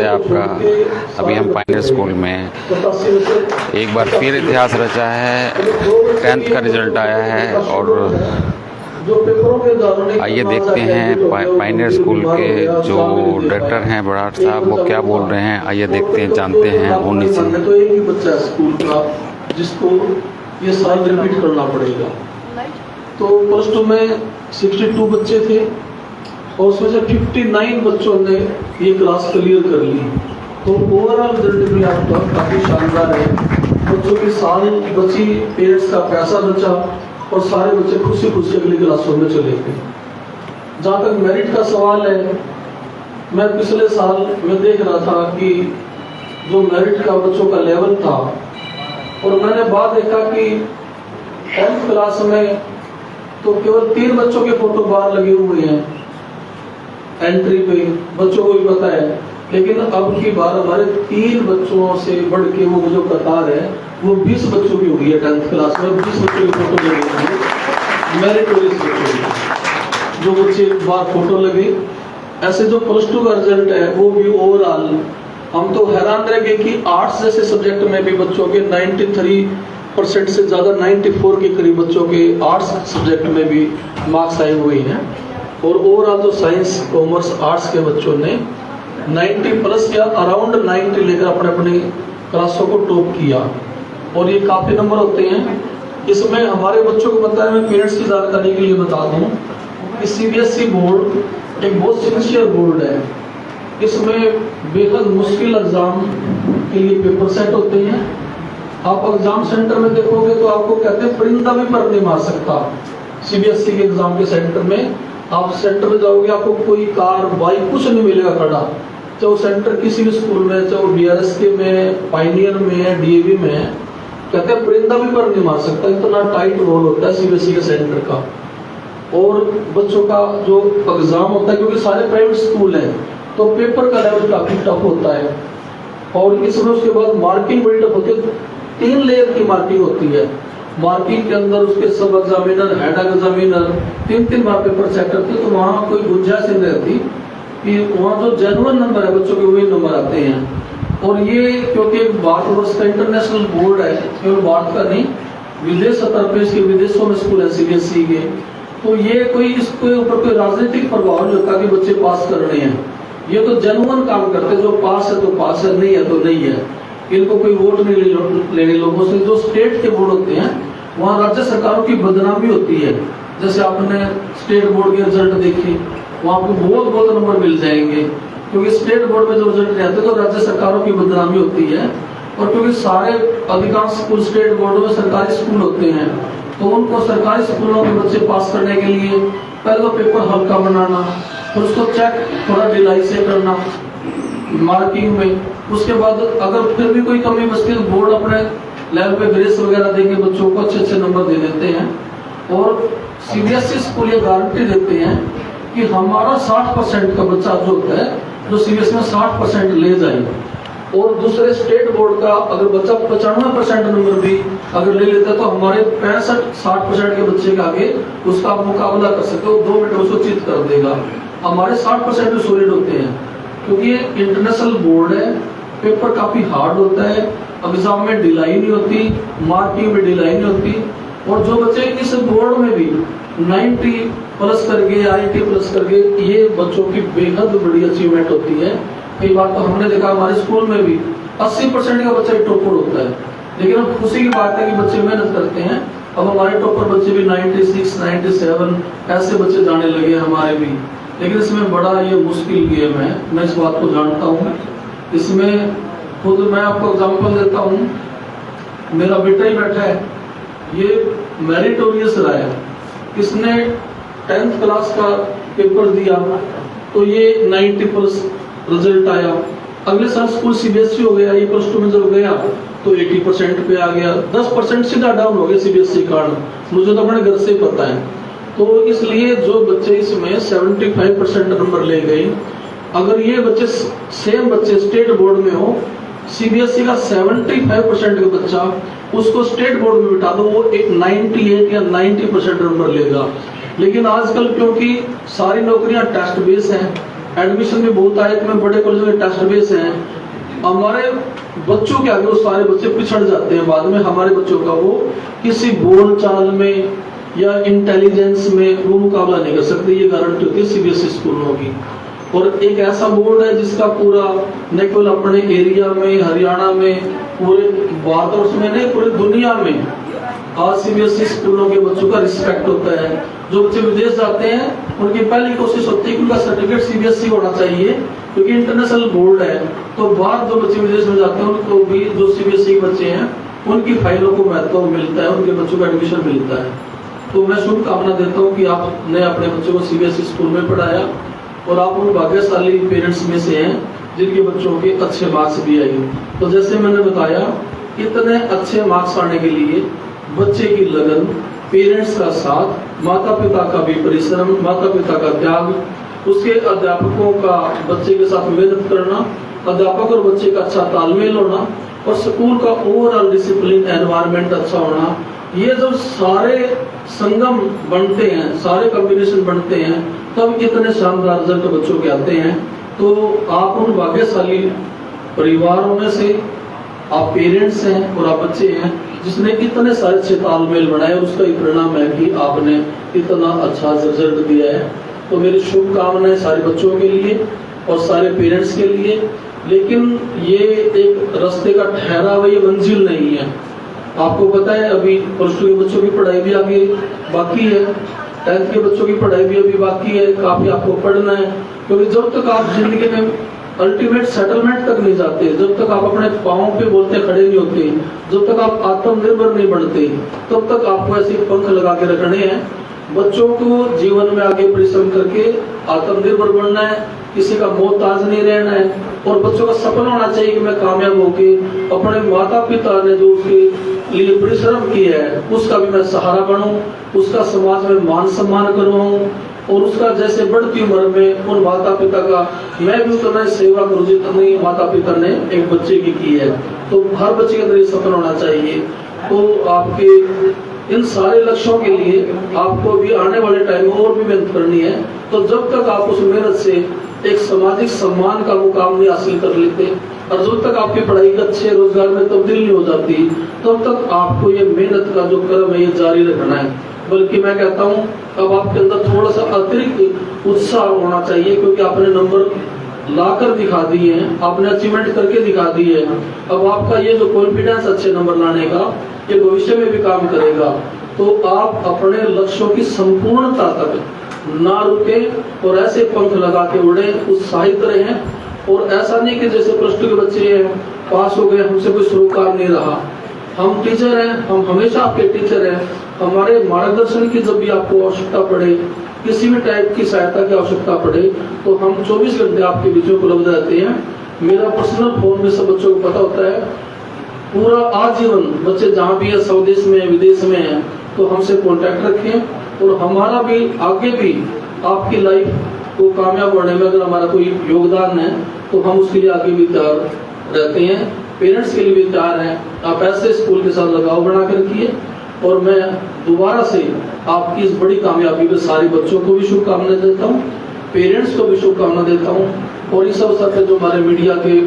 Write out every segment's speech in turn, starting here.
आपका अभी हम पायनियर स्कूल में एक बार फिर इतिहास रचा है। 10th का रिजल्ट आया है और आइए देखते हैं पायनियर स्कूल के जो डायरेक्टर हैं बराड़ साहब वो क्या बोल रहे हैं। आइए देखते हैं, जानते हैं उन्हीं से। तो एक ही बच्चा है स्कूल का जिसको ये साल रिपीट करना पड़ेगा। तो प्लस टू में 62 बच्चे थे और उसमें से 59 बच्चों ने ये क्लास क्लियर कर ली। तो ओवरऑल रिजल्ट भी आपका काफ़ी शानदार है। बच्चों की साल बची, पेरेंट्स का पैसा बचा और सारे बच्चे खुशी खुशी अगली क्लासों में चले गए। जहाँ तक मेरिट का सवाल है, मैं पिछले साल में देख रहा था कि जो मेरिट का बच्चों का लेवल था और मैंने बात देखा कि 10th क्लास में तो केवल 3 बच्चों के फोटो बाहर लगे हुए हैं एंट्री पे, बच्चों को भी पता है। लेकिन अब की बार हमारे 3 बच्चों से बढ़ के वो जो कतार है वो 20 बच्चों की हो गई है। 10th क्लास में 20 बच्चों की फोटो लगे हुए हैं, मेरिटोरियस बच्चों की जो बच्चे बाहर फोटो लगे। ऐसे जो प्लस टू का रिजल्ट है वो भी ओवरऑल हम तो हैरान रह गए कि आर्ट्स जैसे सब्जेक्ट में भी बच्चों के 93% से ज्यादा 94 के करीब बच्चों के आर्ट्स सब्जेक्ट में भी मार्क्स आए हुए हैं। और ओवरऑल जो साइंस कॉमर्स आर्ट्स के बच्चों ने 90+ या अराउंड 90 लेकर अपने अपने क्लासों को टॉप किया और ये काफी नंबर होते हैं। इसमें हमारे बच्चों को पता है, मैं पेरेंट्स की जानकारी के लिए बता दूं कि CBSE बोर्ड एक बहुत सिंसियर बोर्ड है। इसमें बेहद मुश्किल एग्जाम के लिए पेपर सेट होते हैं। आप एग्जाम सेंटर में देखोगे तो आपको कहते हैं परिंदा भी पर नहीं मार सकता। CBSE के एग्जाम के सेंटर में आप सेंटर में जाओगे, आपको कोई कार बाइक कुछ नहीं मिलेगा खड़ा, चाहे वो सेंटर किसी भी स्कूल में, चाहे वो BRSK में, पायनियर में, DAV में, कहते हैं परिंदा भी पर नहीं मार सकता। इतना टाइट रोल होता है CBSE के सेंटर का। और बच्चों का जो एग्जाम होता है, क्योंकि सारे प्राइवेट स्कूल हैं तो पेपर का लेवल काफी टफ होता है। और इसमें उसके बाद मार्किंग बड़ी टफ होती है। 3 लेयर की मार्किंग होती है। मार्किंग के अंदर उसके सब एग्जामिनर, हेड एग्जामिनर 3-3 बार पेपर चेक करते हैं। तो वहाँ कोई गुंजाइश नहीं रहती कि वहाँ जो जेन्युइन नंबर है बच्चों के वही नंबर आते हैं। और ये क्योंकि भारतवर्ष का इंटरनेशनल बोर्ड है, केवल भारत का नहीं, विदेश स्तर पे इसके विदेशों में स्कूल है CBSE के, तो ये कोई इसके ऊपर कोई राजनीतिक प्रभाव नहीं होता कि बच्चे पास करने हैं। ये तो जेन्युइन काम करते हैं, जो पास है तो पास है, नहीं है तो नहीं है। इनको कोई वोट नहीं लेने लोगों से। जो स्टेट के बोर्ड होते हैं वहाँ राज्य सरकारों की बदनामी होती है। जैसे आपने स्टेट बोर्ड के रिजल्ट देखे, वहाँ आपको बहुत नंबर मिल जाएंगे, क्योंकि स्टेट बोर्ड में जो रिजल्ट नहीं आते तो राज्य सरकारों की बदनामी होती है। और क्योंकि सारे अधिकांश स्कूल स्टेट बोर्डों में सरकारी स्कूल होते हैं, तो उनको सरकारी स्कूलों के बच्चे पास करने के लिए पहले तो पेपर हल्का बनाना, फिर उसको चेक थोड़ा ढिलाई से करना मार्किंग में। उसके बाद अगर फिर भी कोई कमी बचती है तो बोर्ड अपने लेवल पे ग्रेस वगैरह देके बच्चों को अच्छे नंबर दे देते हैं। और CBSE स्कूल ये गारंटी देते हैं कि हमारा 60% का बच्चा जो होता है जो CBSE में 60% ले जाएगा। और दूसरे स्टेट बोर्ड का अगर बच्चा 95% नंबर भी अगर ले लेता है तो हमारे 65-60% के बच्चे के आगे उसका आप मुकाबला कर सकते हो, 2 मिनट उसको चित कर देगा। हमारे 60% भी सॉलिड होते हैं, क्योंकि ये इंटरनेशनल बोर्ड है। पेपर काफी हार्ड होता है, एग्जाम में ढिलाई नहीं होती, मार्किंग में ढिलाई नहीं होती। और जो बच्चे इस बोर्ड में भी 90+ करके, 80+ करके, ये बच्चों की बेहद बड़ी अचीवमेंट होती है। कई बार तो हमने देखा हमारे स्कूल में भी 80% का बच्चा टॉपर होता है। लेकिन अब खुशी की बात है कि बच्चे मेहनत करते हैं। अब हमारे टॉपर बच्चे भी 96, 97 ऐसे बच्चे जाने लगे हमारे भी। लेकिन इसमें बड़ा ये मुश्किल गेम है, मैं इस बात को जानता हूँ। इसमें खुद मैं आपको एग्जांपल देता हूँ, मेरा बेटा ही बैठा है, ये मेरिटोरियस रहा है। इसने 10th क्लास का पेपर दिया तो ये 90+ रिजल्ट आया। अगले साल स्कूल CBSE हो गया, ये प्लस टू में जब गया तो 80% पे आ गया। 10% सीधा डाउन हो गया CBSE कारण, मुझे तो अपने घर से ही पता है। तो इसलिए जो बच्चे इसमें 75% नंबर ले गए, अगर ये बच्चे सेम बच्चे स्टेट बोर्ड में हो, CBSE का 75% का बच्चा उसको स्टेट बोर्ड में बिठा दो, वो एक 98 या 90% नंबर लेगा। लेकिन आजकल क्योंकि सारी नौकरियां टेस्ट बेस हैं, एडमिशन में बहुत आए कि मैं बड़े कॉलेज में टेस्ट बेस हैं, हमारे बच्चों के आगे वो सारे बच्चे पिछड़ जाते हैं। बाद में हमारे बच्चों का वो किसी बोल चाल में या इंटेलिजेंस में वो मुकाबला नहीं कर सकते, ये गारंटी होती है सीबीएसई स्कूलों की। और एक ऐसा बोर्ड है जिसका पूरा न केवल अपने एरिया में, हरियाणा में, पूरे भारतवर्ष में नहीं, पूरे दुनिया में आज सीबीएसई स्कूलों के बच्चों का रिस्पेक्ट होता है। जो बच्चे विदेश जाते हैं उनकी पहली कोशिश होती है कि उनका सर्टिफिकेट सीबीएसई होना चाहिए, क्योंकि इंटरनेशनल बोर्ड है। तो बाहर जो बच्चे विदेश में जाते हैं उनको भी जो सीबीएसई के बच्चे हैं उनकी फाइलों को महत्व मिलता है, उनके बच्चों को एडमिशन मिलता है। तो मैं शुभकामना देता हूँ कि आपने अपने बच्चों को सीबीएसई स्कूल में पढ़ाया और आप उन भाग्यशाली पेरेंट्स में से हैं जिनके बच्चों के अच्छे मार्क्स भी आए। तो जैसे मैंने बताया, इतने अच्छे मार्क्स आने के लिए बच्चे की लगन, पेरेंट्स का साथ, माता पिता का भी परिश्रम, माता पिता का त्याग, उसके अध्यापकों का बच्चे के साथ मेहनत करना, अध्यापक और बच्चे का अच्छा तालमेल होना और स्कूल का ओवरऑल डिसिप्लिन एनवायरनमेंट अच्छा होना, ये जब सारे संगम बनते हैं, सारे कॉम्बिनेशन बनते हैं, तब इतने शानदार रिजल्ट बच्चों के आते हैं। तो आप उन भाग्यशाली परिवारों में से आप पेरेंट्स हैं और आप बच्चे हैं जिसने इतने सारे अच्छे तालमेल बनाए और उसका परिणाम है कि आपने इतना अच्छा रिजल्ट दिया है। तो मेरी शुभकामनाएं सारे बच्चों के लिए और सारे पेरेंट्स के लिए। लेकिन ये एक रास्ते का ठहरा हुआ ये मंजिल नहीं है। आपको पता है अभी प्लस 2 के बच्चों की पढ़ाई भी आगे बाकी है, 10th के बच्चों की पढ़ाई भी अभी बाकी है, काफी आपको पढ़ना है। क्योंकि जब तक आप जिंदगी में अल्टीमेट सेटलमेंट तक नहीं जाते, जब तक आप अपने पाँव पे बोलते खड़े नहीं होते, जब तक आप आत्मनिर्भर नहीं बनते, तब तक आपको ऐसे पंख लगा के रखने हैं। बच्चों को जीवन में आगे परिश्रम करके आत्मनिर्भर बनना है, किसी का मोहताज नहीं रहना है और बच्चों का सपना होना चाहिए कि मैं कामयाब होके अपने माता पिता ने जो उसके लिए परिश्रम किया है उसका भी मैं सहारा बनूं, उसका समाज में मान सम्मान करवाऊं और उसका जैसे बढ़ती उम्र में उन माता पिता का मैं भी उतना सेवा करूं जितनी माता पिता ने एक बच्चे की है। तो हर बच्चे के अंदर ये सपना होना चाहिए। तो आपके इन सारे लक्ष्यों के लिए आपको भी आने वाले टाइम में और भी मेहनत करनी है। तो जब तक आप उस मेहनत से एक सामाजिक सम्मान का मुकाम नहीं हासिल कर लेते और जब तक आपकी पढ़ाई के अच्छे रोजगार में तब्दील नहीं हो जाती, तब तक आपको ये मेहनत का जो क्रम है ये जारी रखना है। बल्कि मैं कहता हूँ अब आपके अंदर थोड़ा सा अतिरिक्त उत्साह होना चाहिए, क्योंकि आपने नंबर लाकर दिखा दिए हैं, आपने अचीवमेंट करके दिखा दी है। अब आपका ये जो कॉन्फिडेंस अच्छे नंबर लाने का ये भविष्य में भी काम करेगा। तो आप अपने लक्ष्यों की संपूर्णता तक ना रुके और ऐसे पंख लगा के उड़े, उत्साहित रहें। और ऐसा नहीं कि जैसे प्लस 2 के बच्चे हैं, पास हो गए, हमसे कोई सरोकार नहीं रहा। हम टीचर हैं, हम हमेशा आपके टीचर हैं। हमारे मार्गदर्शन की जब भी आपको आवश्यकता पड़े, किसी भी टाइप की सहायता की आवश्यकता पड़े, तो हम 24 घंटे आपके बीच में उपलब्ध रहते हैं। मेरा पर्सनल फोन में सब बच्चों को पता होता है। पूरा आजीवन बच्चे जहाँ भी है, स्वदेश में विदेश में है, तो हमसे कांटेक्ट रखें। और हमारा भी आगे भी आपकी लाइफ को कामयाब होने में अगर हमारा कोई योगदान है तो हम उसके लिए आगे भी तैयार रहते हैं। पेरेंट्स के लिए भी तैयार हैं। आप ऐसे स्कूल के साथ लगाव बना कर रखिए। और मैं दोबारा से आपकी इस बड़ी कामयाबी में सारे बच्चों को भी शुभकामनाएं देता हूँ, पेरेंट्स को भी शुभकामना देता हूँ। और इस अवसर पर जो हमारे मीडिया के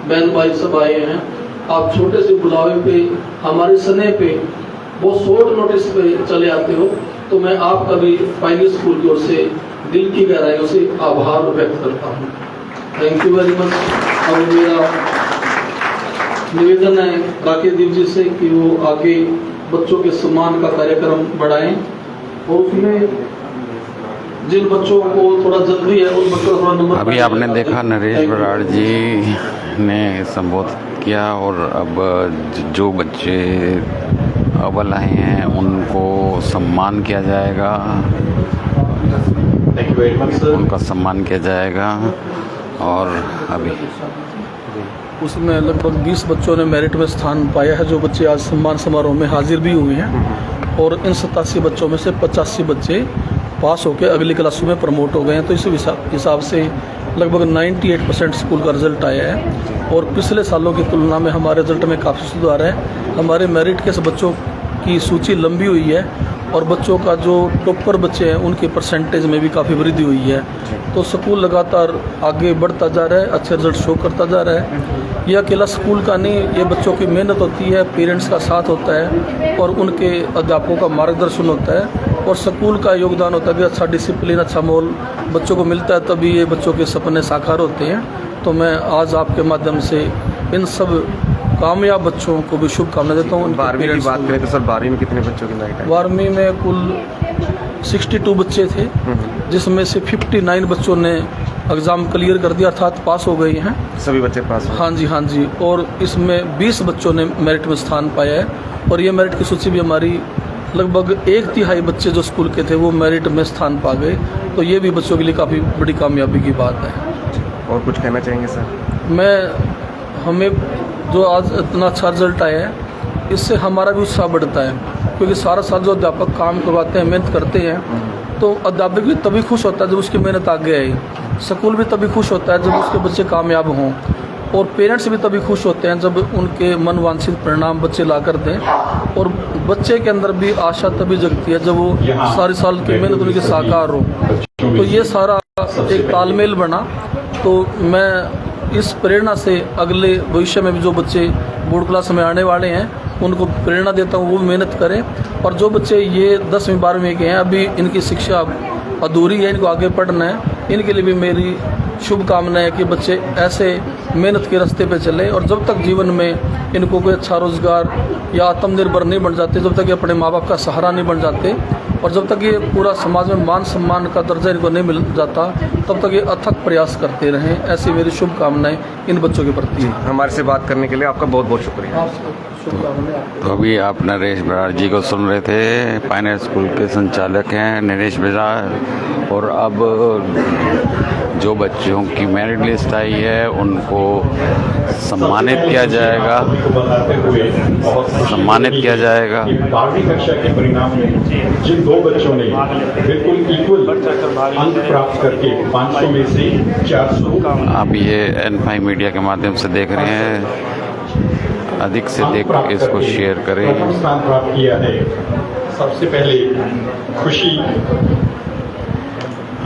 बहन भाई सब आए हैं, आप छोटे से बुलावे पे, हमारे स्नेह पे, बहुत शॉर्ट नोटिस पे चले आते हो, तो मैं आपका भी फाइनल स्कूल की ओर से दिल की गहराइयों से आभार व्यक्त करता हूँ। Thank you very much. और मेरा निवेदन है राकेश दीप जी से कि वो आगे बच्चों के सम्मान का कार्यक्रम बढ़ाएं और उसमें जिन बच्चों को थोड़ा जल्दी है उन बच्चों का थोड़ा नंबर। अभी आपने देखा नरेश बराड़ जी ने संबोधित किया और अब जो बच्चे अव्वल आए हैं उनको सम्मान किया जाएगा। Thank you very much sir. उनका सम्मान किया जाएगा। और अभी उसमें लगभग 20 बच्चों ने मेरिट में स्थान पाया है, जो बच्चे आज सम्मान समारोह में हाजिर भी हुए हैं। और इन 87 बच्चों में से 85 बच्चे पास होकर अगली क्लासों में प्रमोट हो गए हैं। तो इस हिसाब से लगभग 98% स्कूल का रिजल्ट आया है। और पिछले सालों की तुलना में हमारे रिजल्ट में काफ़ी सुधार है। हमारे मेरिट के बच्चों की सूची लंबी हुई है और बच्चों का जो टॉपर बच्चे हैं उनके परसेंटेज में भी काफ़ी वृद्धि हुई है। तो स्कूल लगातार आगे बढ़ता जा रहा है, अच्छे रिजल्ट शो करता जा रहा है। ये अकेला स्कूल का नहीं, ये बच्चों की मेहनत होती है, पेरेंट्स का साथ होता है और उनके अध्यापकों का मार्गदर्शन होता है और स्कूल का योगदान होता है कि अच्छा डिसिप्लिन, अच्छा माहौल बच्चों को मिलता है, तभी ये बच्चों के सपने साकार होते हैं। तो मैं आज आपके माध्यम से इन सब कामयाब बच्चों को भी शुभकामनाएं देता हूँ। 12वीं की बात करें तो सर 12वीं में कितने बच्चों की नाइट है? 12वीं में कुल 62 बच्चे थे, जिसमें से 59 बच्चों ने एग्ज़ाम क्लियर कर दिया अर्थात पास हो गए हैं। सभी बच्चे पास हुए? हाँ जी। और इसमें 20 बच्चों ने मेरिट में स्थान पाया है और ये मेरिट की सूची भी हमारी लगभग 1/3 बच्चे जो स्कूल के थे वो मेरिट में स्थान पा गए। तो ये भी बच्चों के लिए काफ़ी बड़ी कामयाबी की बात है। और कुछ कहना चाहेंगे सर? हमें जो आज इतना अच्छा रिजल्ट आया है, इससे हमारा भी उत्साह बढ़ता है, क्योंकि सारा साल जो अध्यापक काम करवाते हैं, मेहनत करते हैं, तो अध्यापक भी तभी खुश होता है जब उसकी मेहनत आगे आई, स्कूल भी तभी खुश होता है जब उसके बच्चे कामयाब हों, और पेरेंट्स भी तभी खुश होते हैं जब उनके मनवांछित परिणाम बच्चे ला कर दें, और बच्चे के अंदर भी आशा तभी जगती है जब वो सारे साल की मेहनत उनकी साकार हो। तो ये सारा एक तालमेल बना। तो मैं इस प्रेरणा से अगले भविष्य में भी जो बच्चे बोर्ड क्लास में आने वाले हैं उनको प्रेरणा देता हूँ, वो भी मेहनत करें। और जो बच्चे ये 10वीं 12वीं के हैं, अभी इनकी शिक्षा अधूरी है, इनको आगे पढ़ना है, इनके लिए भी मेरी शुभकामना है कि बच्चे ऐसे मेहनत के रास्ते पे चलें और जब तक जीवन में इनको कोई अच्छा रोज़गार या आत्मनिर्भर नहीं बन जाते, जब तक ये अपने माँ बाप का सहारा नहीं बन जाते और जब तक ये पूरा समाज में मान सम्मान का दर्जा इनको नहीं मिल जाता, तब तक ये अथक प्रयास करते रहें। ऐसी मेरी शुभकामनाएं इन बच्चों के प्रति है। हमारे से बात करने के लिए आपका बहुत बहुत शुक्रिया। तो अभी आप नरेश बराड़ जी को सुन रहे थे, पायनियर स्कूल के संचालक हैं नरेश बराड़। और अब जो बच्चों की मेरिट लिस्ट आई है उनको सम्मानित किया जाएगा। 12वीं कक्षा के परिणाम में जिन 2 बच्चों ने बिल्कुल इक्वल अंक प्राप्त करके 500 में से 400, आप ये N5 मीडिया के माध्यम से देख रहे हैं, अधिक से अधिक इसको शेयर करें। प्रथम स्थान प्राप्त किया है। सबसे पहले खुशी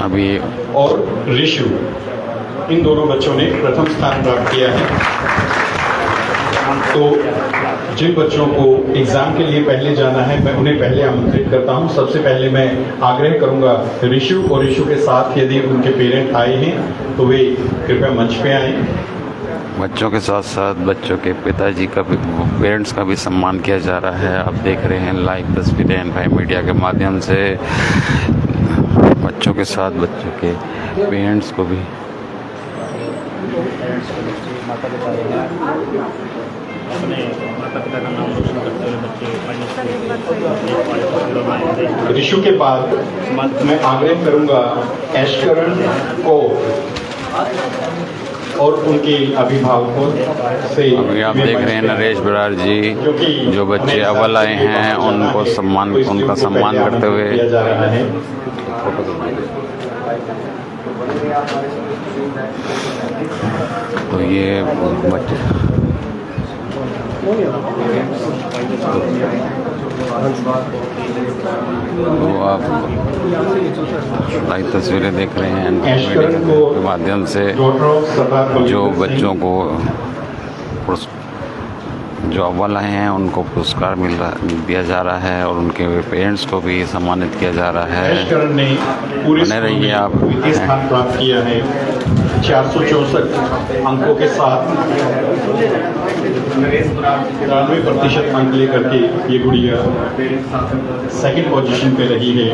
अभी और ऋषु, इन दोनों बच्चों ने प्रथम स्थान प्राप्त किया है। तो जिन बच्चों को एग्जाम के लिए पहले जाना है, मैं उन्हें पहले आमंत्रित करता हूं। सबसे पहले मैं आग्रह करूंगा ऋषु और ऋषु के साथ यदि उनके पेरेंट आए हैं तो वे कृपया मंच पे आए। बच्चों के साथ साथ बच्चों के पिताजी का भी, पेरेंट्स का भी सम्मान किया जा रहा है। आप देख रहे हैं लाइव तस्वीरें N5 मीडिया के माध्यम से। बच्चों के साथ बच्चों के पेरेंट्स को भी ऋषु के बाद मैं आग्रह करूंगा ऐशकरण को और उनके अभिभावकों से। अभी आप देख रहे हैं नरेश बराड़ जी, जो बच्चे अव्वल आए हैं उनको उनका सम्मान करते हुए किया जा रहा है। तो ये बच्चे तो आप लाइव तस्वीरें देख रहे हैं मीडिया के माध्यम से। जो बच्चों को जो अव्वल आए हैं उनको पुरस्कार दिया जा रहा है और उनके पेरेंट्स को भी सम्मानित किया जा रहा है। बने रहिए आप। द्वितीय स्थान प्राप्त किया है 464 अंकों के साथ। 93% अंक लेकर के ये गुड़िया सेकंड पोजीशन पे रही है।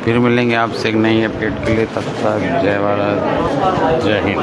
फिर मिलेंगे आपसे एक नई अपडेट के लिए, तब तक जय भारत, जय हिंद।